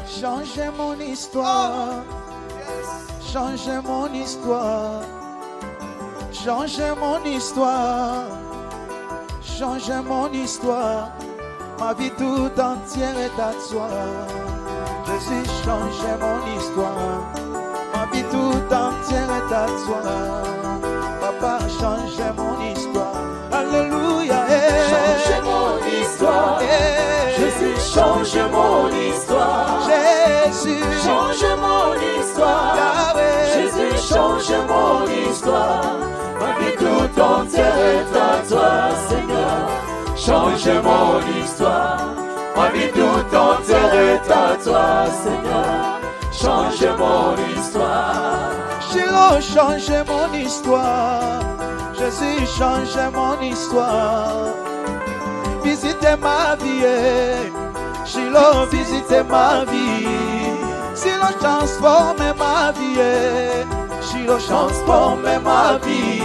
Changez mon histoire. Changez mon histoire. Changez mon histoire. Changez mon histoire. Ma vie tout entière est à toi. Jésus, changez mon histoire. Ma vie tout entière est à toi. Papa, changez mon histoire. Alléluia. Changez mon histoire. Jésus, changez mon histoire. Jésus, changez mon histoire. Yahweh. Jésus, changez mon histoire. Ma vie tout entière est à toi, Seigneur. Changez mon histoire. Ma vie tout entière est à toi, Seigneur. Changez mon histoire. Shiloh, changez mon histoire. Jésus, changez mon histoire. Visitez ma vie. Shiloh, visitez ma vie. Shiloh, transformez ma vie. Shiloh, transformez ma vie.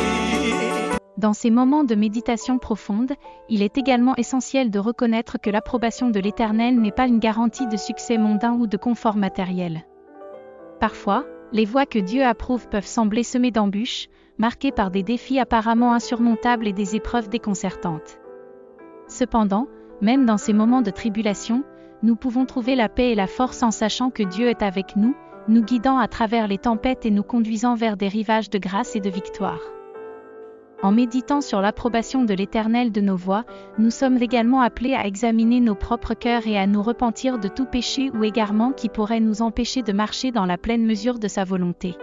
Dans ces moments de méditation profonde, il est également essentiel de reconnaître que l'approbation de l'Éternel n'est pas une garantie de succès mondain ou de confort matériel. Parfois, les voies que Dieu approuve peuvent sembler semées d'embûches, marquées par des défis apparemment insurmontables et des épreuves déconcertantes. Cependant, même dans ces moments de tribulation, nous pouvons trouver la paix et la force en sachant que Dieu est avec nous, nous guidant à travers les tempêtes et nous conduisant vers des rivages de grâce et de victoire. En méditant sur l'approbation de l'Éternel de nos voies, nous sommes également appelés à examiner nos propres cœurs et à nous repentir de tout péché ou égarement qui pourrait nous empêcher de marcher dans la pleine mesure de sa volonté.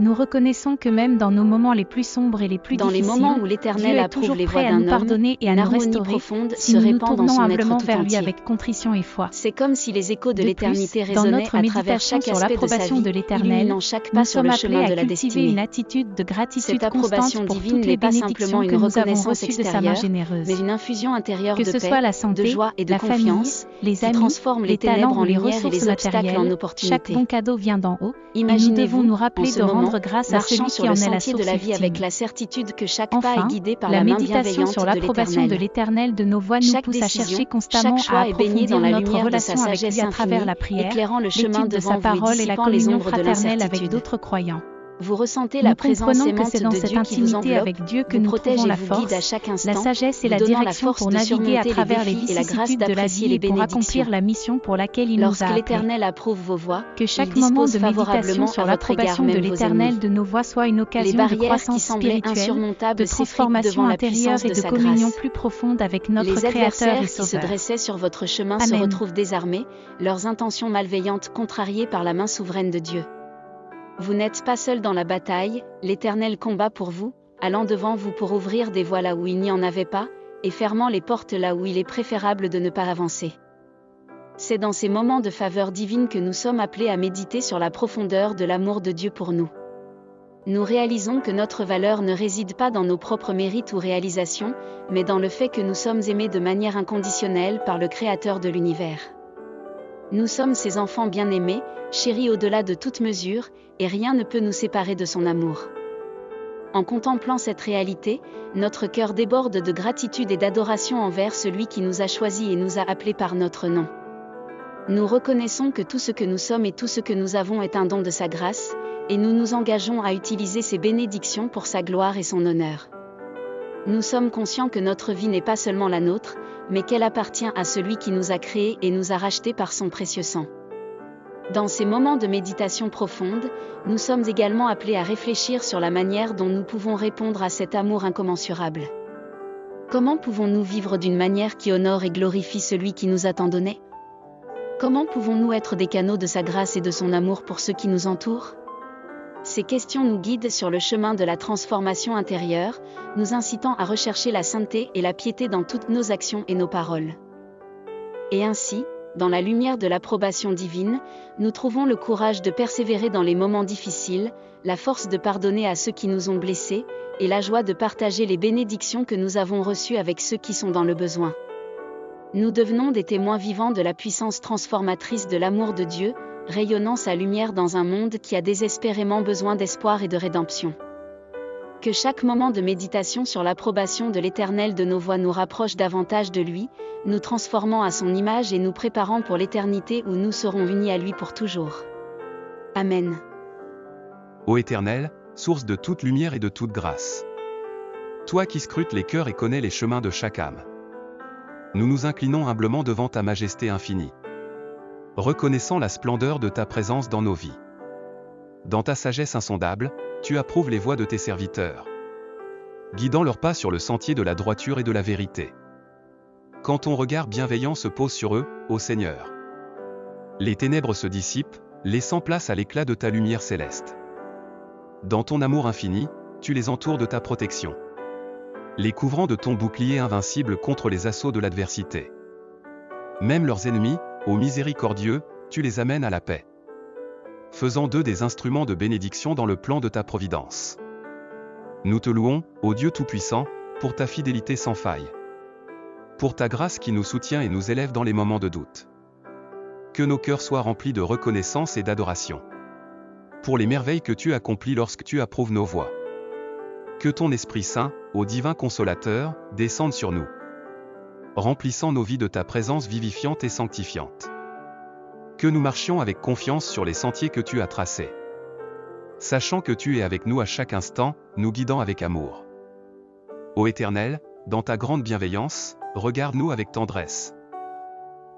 Nous reconnaissons que même dans nos moments les plus sombres et les plus difficiles, dans les moments où l'Éternel approuve les voies à d'un nous homme, pardonner et à une nous harmonie restaurer, profonde si se nous nous répand dans tournons son humblement être tout vers lui entier. avec contrition et foi. C'est comme si les échos de De l'éternité plus, dans résonnaient notre à travers méditation chaque sur aspect de sa l'approbation vie, de l'Éternel, illuminant chaque nous pas sur sommes le appelés chemin à de la cultiver destinée. une attitude de gratitude Cette approbation constante pour divine toutes les n'est pas simplement bénédictions une que nous avons reconnaissance reçues de sa main extérieure, généreuse. mais une infusion intérieure Que de ce paix, soit la de santé, joie et de la famille, confiance, les qui amis, transforme les les ténèbres talents en ou les lumière et ressources les obstacles en matérielles, opportunités. chaque bon cadeau vient d'en haut, et nous Imaginez-vous, devons nous en rappeler ce de moment, rendre grâce à marchant celui sur qui le en est la sentier de source la vie ultime. avec la certitude que chaque pas Enfin, est guidé par la la main méditation bienveillante sur de l'approbation de l'Éternel. l'Éternel de nos voies nous Chaque pousse à décision, chercher constamment chaque choix à est baigné approfondir dans la notre lumière de sa relation avec sagesse lui à travers infinie, la prière, éclairant le chemin l'étude de devant sa vous et parole et la dissipant les communion ombres de fraternelle avec l'incertitude. d'autres croyants. Vous ressentez Nous la présence comprenons que aimante c'est dans de cette Dieu qui vous intimité enveloppe, avec Dieu que vous nous protège trouvons et la vous guide à force, chaque la instant, sagesse et vous la donnant la direction force pour de naviguer à surmonter les travers les défis et la grâce vicissitudes de la d'apprécier vie les et pour bénédictions. accomplir la mission pour laquelle il nous Lorsque a appelés. l'Éternel approuve vos voies, Que chaque il moment dispose de méditation favorablement sur à votre égard l'approbation de même vos l'Éternel ennemis. de nos voies soit une Les occasion de barrières qui croissance semblaient spirituelle, insurmontables de s'effritent transformation devant la intérieure puissance et de de sa communion grâce. plus profonde avec notre Les Créateur adversaires et qui se Sauveur. dressaient sur votre chemin se Amen. retrouvent désarmés, leurs intentions malveillantes contrariées par la main souveraine de Dieu. Vous n'êtes pas seul dans la bataille, l'Éternel combat pour vous, allant devant vous pour ouvrir des voies là où il n'y en avait pas, et fermant les portes là où il est préférable de ne pas avancer. C'est dans ces moments de faveur divine que nous sommes appelés à méditer sur la profondeur de l'amour de Dieu pour nous. Nous réalisons que notre valeur ne réside pas dans nos propres mérites ou réalisations, mais dans le fait que nous sommes aimés de manière inconditionnelle par le Créateur de l'univers. Nous sommes ses enfants bien-aimés, chéris au-delà de toute mesure, et rien ne peut nous séparer de son amour. En contemplant cette réalité, notre cœur déborde de gratitude et d'adoration envers celui qui nous a choisis et nous a appelés par notre nom. Nous reconnaissons que tout ce que nous sommes et tout ce que nous avons est un don de sa grâce, et nous nous engageons à utiliser ces bénédictions pour sa gloire et son honneur. Nous sommes conscients que notre vie n'est pas seulement la nôtre, mais qu'elle appartient à celui qui nous a créés et nous a rachetés par son précieux sang. Dans ces moments de méditation profonde, nous sommes également appelés à réfléchir sur la manière dont nous pouvons répondre à cet amour incommensurable. Comment pouvons-nous vivre d'une manière qui honore et glorifie celui qui nous a tant donné ? Comment pouvons-nous être des canaux de sa grâce et de son amour pour ceux qui nous entourent ? Ces questions nous guident sur le chemin de la transformation intérieure, nous incitant à rechercher la sainteté et la piété dans toutes nos actions et nos paroles. Et ainsi, dans la lumière de l'approbation divine, nous trouvons le courage de persévérer dans les moments difficiles, la force de pardonner à ceux qui nous ont blessés, et la joie de partager les bénédictions que nous avons reçues avec ceux qui sont dans le besoin. Nous devenons des témoins vivants de la puissance transformatrice de l'amour de Dieu, rayonnant sa lumière dans un monde qui a désespérément besoin d'espoir et de rédemption. Que chaque moment de méditation sur l'approbation de l'Éternel de nos voies nous rapproche davantage de lui, nous transformant à son image et nous préparant pour l'éternité où nous serons unis à lui pour toujours. Amen. Ô Éternel, source de toute lumière et de toute grâce. Toi qui scrutes les cœurs et connais les chemins de chaque âme. Nous nous inclinons humblement devant ta majesté infinie. Reconnaissant la splendeur de ta présence dans nos vies. Dans ta sagesse insondable, tu approuves les voies de tes serviteurs, guidant leurs pas sur le sentier de la droiture et de la vérité. Quand ton regard bienveillant se pose sur eux, ô Seigneur, les ténèbres se dissipent, laissant place à l'éclat de ta lumière céleste. Dans ton amour infini, tu les entoures de ta protection, les couvrant de ton bouclier invincible contre les assauts de l'adversité. Même leurs ennemis, ô miséricordieux, tu les amènes à la paix, faisant d'eux des instruments de bénédiction dans le plan de ta providence. Nous te louons, ô Dieu Tout-Puissant, pour ta fidélité sans faille, pour ta grâce qui nous soutient et nous élève dans les moments de doute. Que nos cœurs soient remplis de reconnaissance et d'adoration, pour les merveilles que tu accomplis lorsque tu approuves nos voies. Que ton Esprit Saint, ô divin Consolateur, descende sur nous, remplissant nos vies de ta présence vivifiante et sanctifiante. Que nous marchions avec confiance sur les sentiers que tu as tracés, sachant que tu es avec nous à chaque instant, nous guidant avec amour. Ô Éternel, dans ta grande bienveillance, regarde-nous avec tendresse.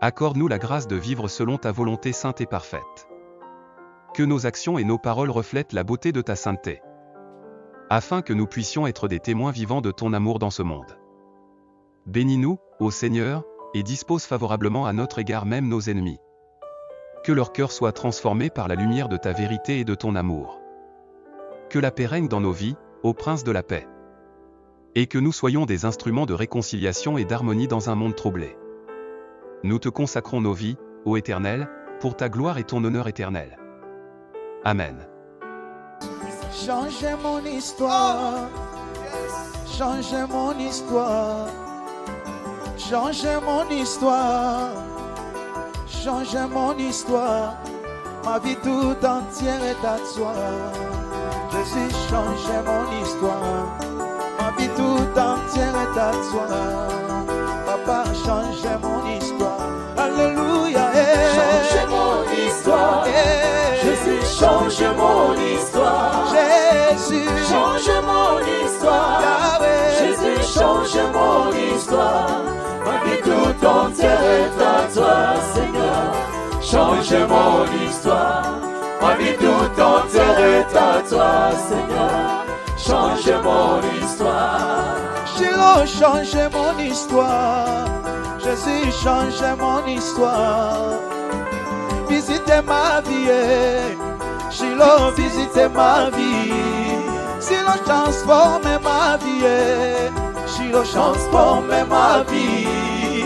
Accorde-nous la grâce de vivre selon ta volonté sainte et parfaite. Que nos actions et nos paroles reflètent la beauté de ta sainteté, afin que nous puissions être des témoins vivants de ton amour dans ce monde. Bénis-nous, ô Seigneur, et dispose favorablement à notre égard même nos ennemis. Que leur cœur soit transformé par la lumière de ta vérité et de ton amour. Que la paix règne dans nos vies, ô Prince de la paix. Et que nous soyons des instruments de réconciliation et d'harmonie dans un monde troublé. Nous te consacrons nos vies, ô Éternel, pour ta gloire et ton honneur éternel. Amen. Changez mon histoire, changez mon histoire, changez mon histoire, changez mon histoire, ma vie tout entière est à toi. Jésus, changez mon histoire, ma vie tout entière est à toi. Papa, changez mon histoire, alléluia. Changez mon histoire, Jésus, change mon histoire. Jésus, Change mon histoire, Yahweh. Jésus, change mon histoire. Ma vie tout entière est à toi, Seigneur. Change mon histoire, ma vie tout entière est à toi, Seigneur. Change mon histoire. Shiloh, changez mon histoire. Jésus, changez mon histoire. Visitez ma vie. Shiloh, visitez ma vie. Shiloh, transformez ma vie. Shiloh, transformez ma vie.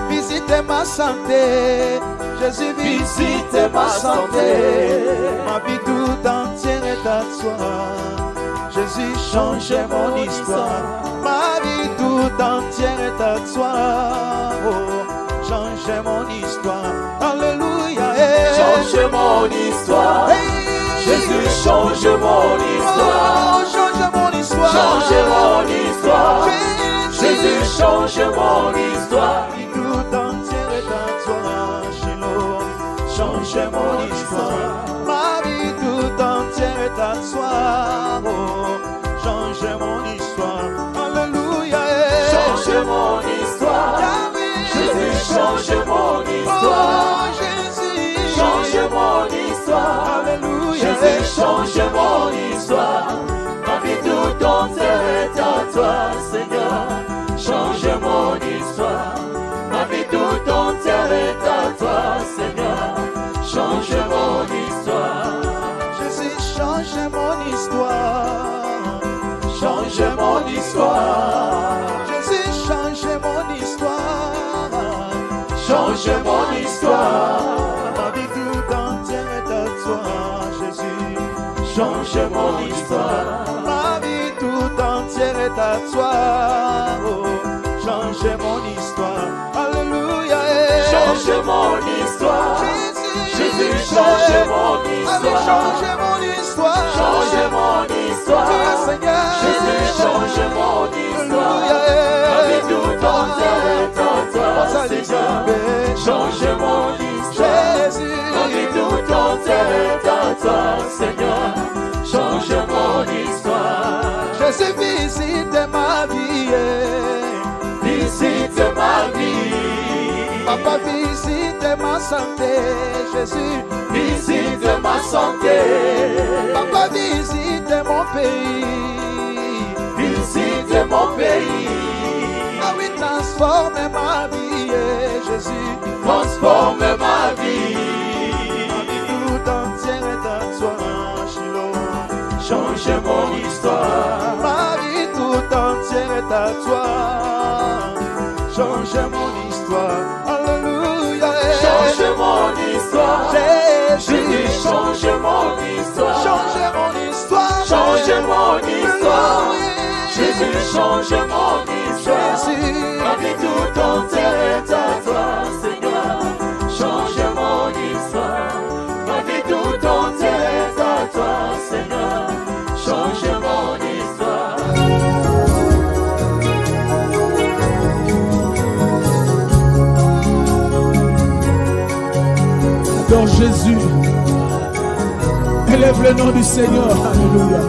Visitez ma santé. Jésus, visitez ma santé. Ma vie tout entière est à toi. Jésus, changez mon histoire. Ma vie tout entière est à toi. Oh, changez mon histoire. Alléluia. Change mon histoire. Jésus, change mon histoire. Oh, change mon histoire. Change mon histoire. Jésus, change mon histoire. Ma vie tout entière est à toi. Shiloh, changez mon histoire. Ma vie tout entière est à toi. Oh, changez mon histoire. Alléluia. Change mon histoire. Jésus, change mon histoire. Oh, Jésus, Change mon histoire. Alléluia. Jésus, change mon histoire. Ma vie tout entière est à toi, Seigneur. Change mon histoire. Ma vie tout entière est à toi, Seigneur. Change mon histoire. Jésus, changez mon histoire. Change mon histoire. Jésus, changez mon histoire. Change mon histoire. Ma vie tout entière est à toi, Jésus. Change mon histoire. Ma vie tout entière est à toi. Oh, changez mon histoire. Alléluia. Change mon histoire. Jésus, change mon Allez, histoire. changez mon histoire. Change mon histoire. Tu es Seigneur. terre est à toi, Seigneur. Change mon histoire. Jésus, visite ma vie. Visite ma vie. Papa, visite ma santé. Jésus, visite ma santé. Papa, visite mon pays. Visite mon pays. Ah oui, transforme ma vie, Jésus. Transforme ma vie. Ma vie tout entière est à toi, Shiloh. Change mon histoire. Ma vie tout entière est à toi. Change mon histoire. Alléluia. Change mon histoire. Jésus, change mon histoire. Change mon histoire. Change mon histoire. Jésus, change mon histoire. Jésus, ma vie tout entière est à toi, Seigneur. Change mon histoire. Ma vie tout entière est à toi, Seigneur. Change mon histoire. Dans Jésus, élève le nom du Seigneur. Alléluia.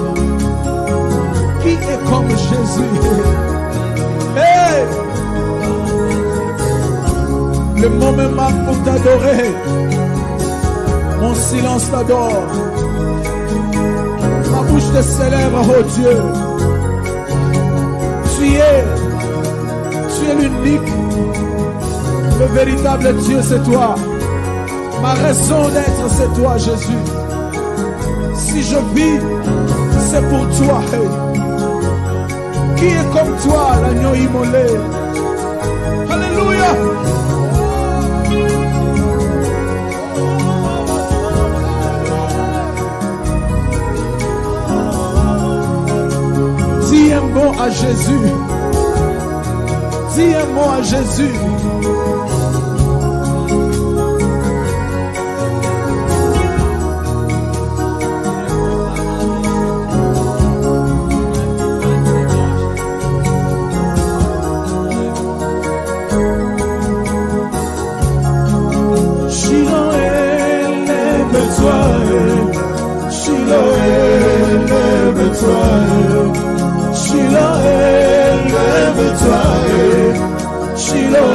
Qui est comme Jésus? Hey! Le mot me manque pour t'adorer. Mon silence t'adore. Ma bouche te célèbre, oh Dieu. Tu es l'unique. Le véritable Dieu, c'est toi. Ma raison d'être, c'est toi, Jésus. Si je vis, c'est pour toi. Hey. Qui est comme toi, l'agneau immolé? Alléluia. Dis un mot à Jésus. Dis un mot à Jésus. Shiloh, lève-toi, Shiloh,